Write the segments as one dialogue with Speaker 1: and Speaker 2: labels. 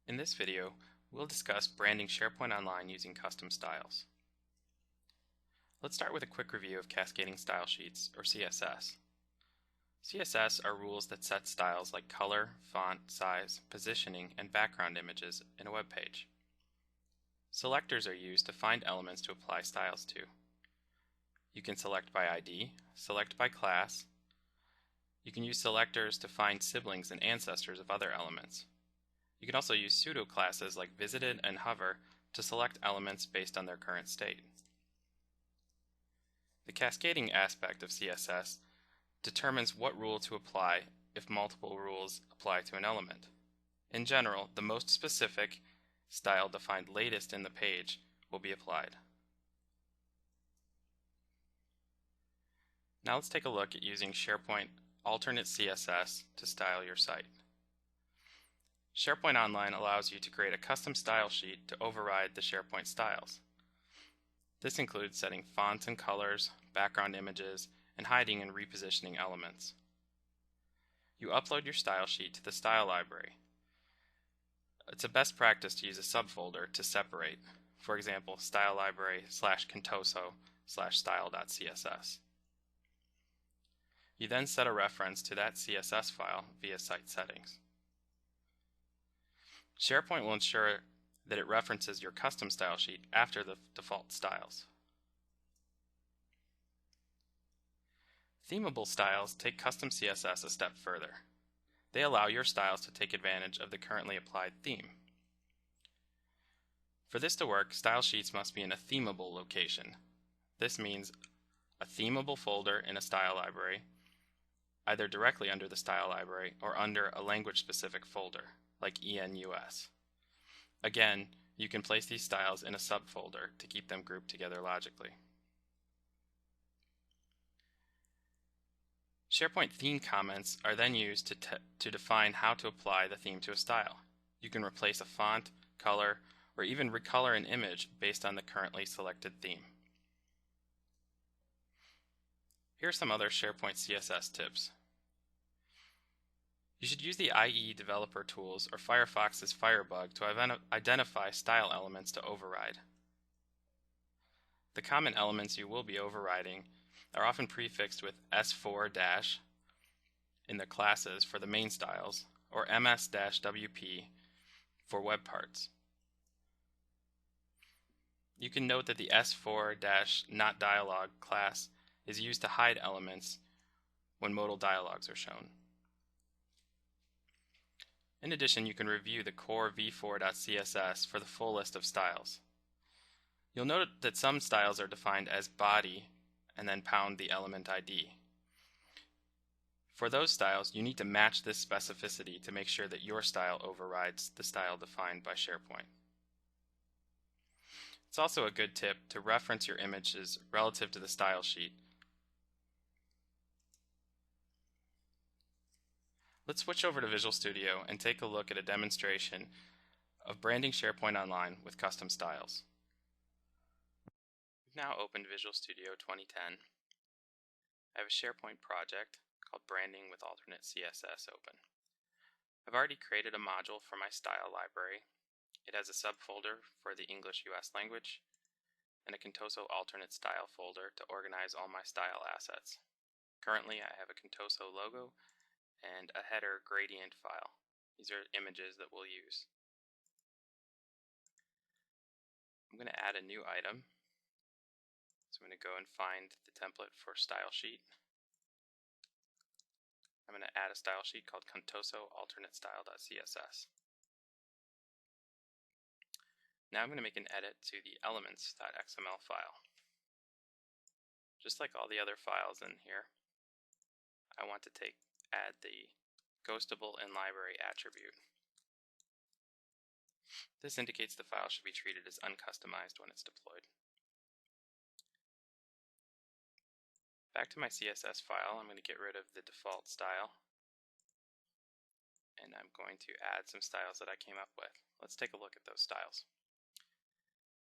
Speaker 1: In this video, we'll discuss branding SharePoint Online using custom styles. Let's start with a quick review of cascading style sheets, or CSS. CSS are rules that set styles like color, font, size, positioning, and background images in a web page. Selectors are used to find elements to apply styles to. You can select by ID, select by class. You can use selectors to find siblings and ancestors of other elements. You can also use pseudo classes like visited and hover to select elements based on their current state. The cascading aspect of CSS determines what rule to apply if multiple rules apply to an element. In general, the most specific style defined latest in the page will be applied. Now let's take a look at using SharePoint alternate CSS to style your site. SharePoint Online allows you to create a custom style sheet to override the SharePoint styles. This includes setting fonts and colors, background images, and hiding and repositioning elements. You upload your style sheet to the style library. It's a best practice to use a subfolder to separate, for example, style library /contoso/style.css. You then set a reference to that CSS file via site settings. SharePoint will ensure that it references your custom style sheet after the default styles. Themable styles take custom CSS a step further. They allow your styles to take advantage of the currently applied theme. For this to work, style sheets must be in a themable location. This means a themable folder in a style library, either directly under the style library or under a language-specific folder, like ENUS. Again, you can place these styles in a subfolder to keep them grouped together logically. SharePoint theme comments are then used to define how to apply the theme to a style. You can replace a font, color, or even recolor an image based on the currently selected theme. Here are some other SharePoint CSS tips. You should use the IE developer tools or Firefox's Firebug to identify style elements to override. The common elements you will be overriding are often prefixed with S4- in the classes for the main styles or MS-WP for web parts. You can note that the S4-NotDialog class is used to hide elements when modal dialogues are shown. In addition, you can review the core v4.css for the full list of styles. You'll note that some styles are defined as body and then pound the element ID. For those styles, you need to match this specificity to make sure that your style overrides the style defined by SharePoint. It's also a good tip to reference your images relative to the style sheet. Let's switch over to Visual Studio and take a look at a demonstration of branding SharePoint Online with custom styles. We've now opened Visual Studio 2010. I have a SharePoint project called Branding with Alternate CSS open. I've already created a module for my style library. It has a subfolder for the English US language and a Contoso alternate style folder to organize all my style assets. Currently I have a Contoso logo and a header gradient file. These are images that we'll use. I'm going to add a new item. So I'm going to go and find the template for style sheet. I'm going to add a style sheet called Contoso alternate style.css. Now I'm going to make an edit to the elements.xml file. Just like all the other files in here, I want to add the ghostable in library attribute. This indicates the file should be treated as uncustomized when it's deployed. Back to my CSS file, I'm going to get rid of the default style and I'm going to add some styles that I came up with. Let's take a look at those styles.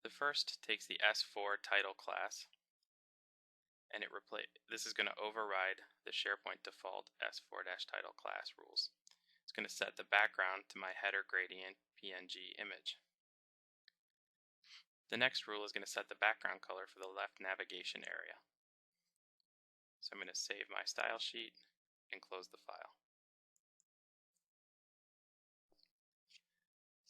Speaker 1: The first takes the S4 title class and this is going to override the SharePoint default S4-title class rules. It's It's going to set the background to my header gradient PNG image. The next rule is going to set the background color for the left navigation area. So I'm going to save my style sheet and close the file.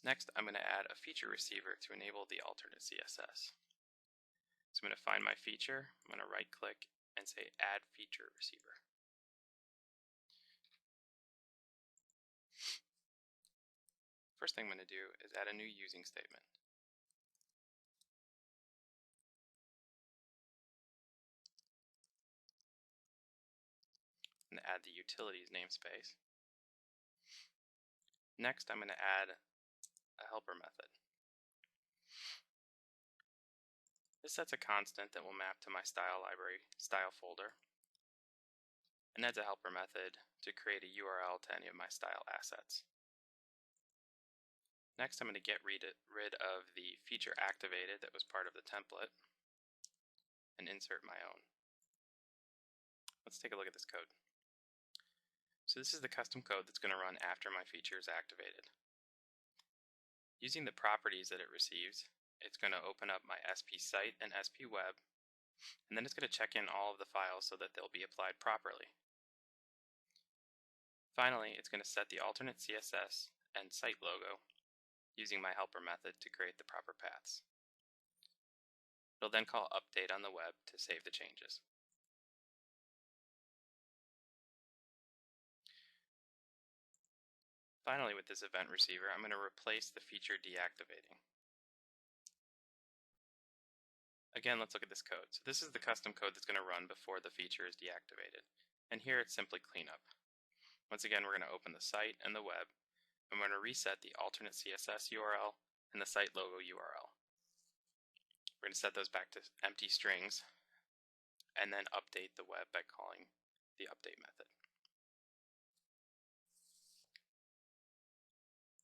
Speaker 1: Next, I'm going to add a feature receiver to enable the alternate CSS. So I'm going to find my feature, I'm going to right click and say Add Feature Receiver. First thing I'm going to do is add a new using statement. And add the utilities namespace. Next, I'm going to add a helper method. This sets a constant that will map to my style library style folder and adds a helper method to create a URL to any of my style assets. Next, I'm going to get rid of the feature activated that was part of the template and insert my own. Let's take a look at this code. So this is the custom code that's going to run after my feature is activated. Using the properties that it receives, it's going to open up my SP site and SP web, and then it's going to check in all of the files so that they'll be applied properly. Finally, it's going to set the alternate CSS and site logo using my helper method to create the proper paths. It'll then call update on the web to save the changes. Finally, with this event receiver, I'm going to replace the feature deactivating. Again, let's look at this code. So this is the custom code that's going to run before the feature is deactivated. And here it's simply cleanup. Once again, we're going to open the site and the web. I'm going to reset the alternate CSS URL and the site logo URL. We're going to set those back to empty strings and then update the web by calling the update method.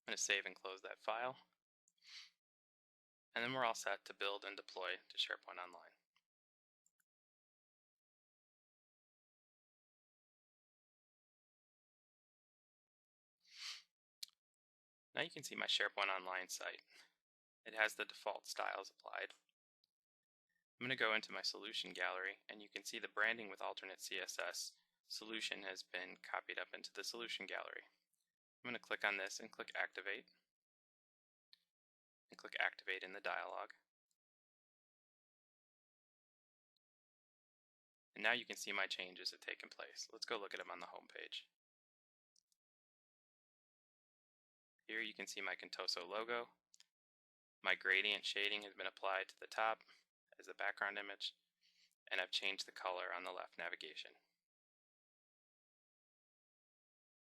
Speaker 1: I'm going to save and close that file. And then we're all set to build and deploy to SharePoint Online. Now you can see my SharePoint Online site. It has the default styles applied. I'm going to go into my solution gallery, and you can see the branding with alternate CSS solution has been copied up into the solution gallery. I'm going to click on this and click Activate, and click Activate in the dialog. And now you can see my changes have taken place. Let's go look at them on the home page. Here you can see my Contoso logo. My gradient shading has been applied to the top as a background image, and I've changed the color on the left navigation.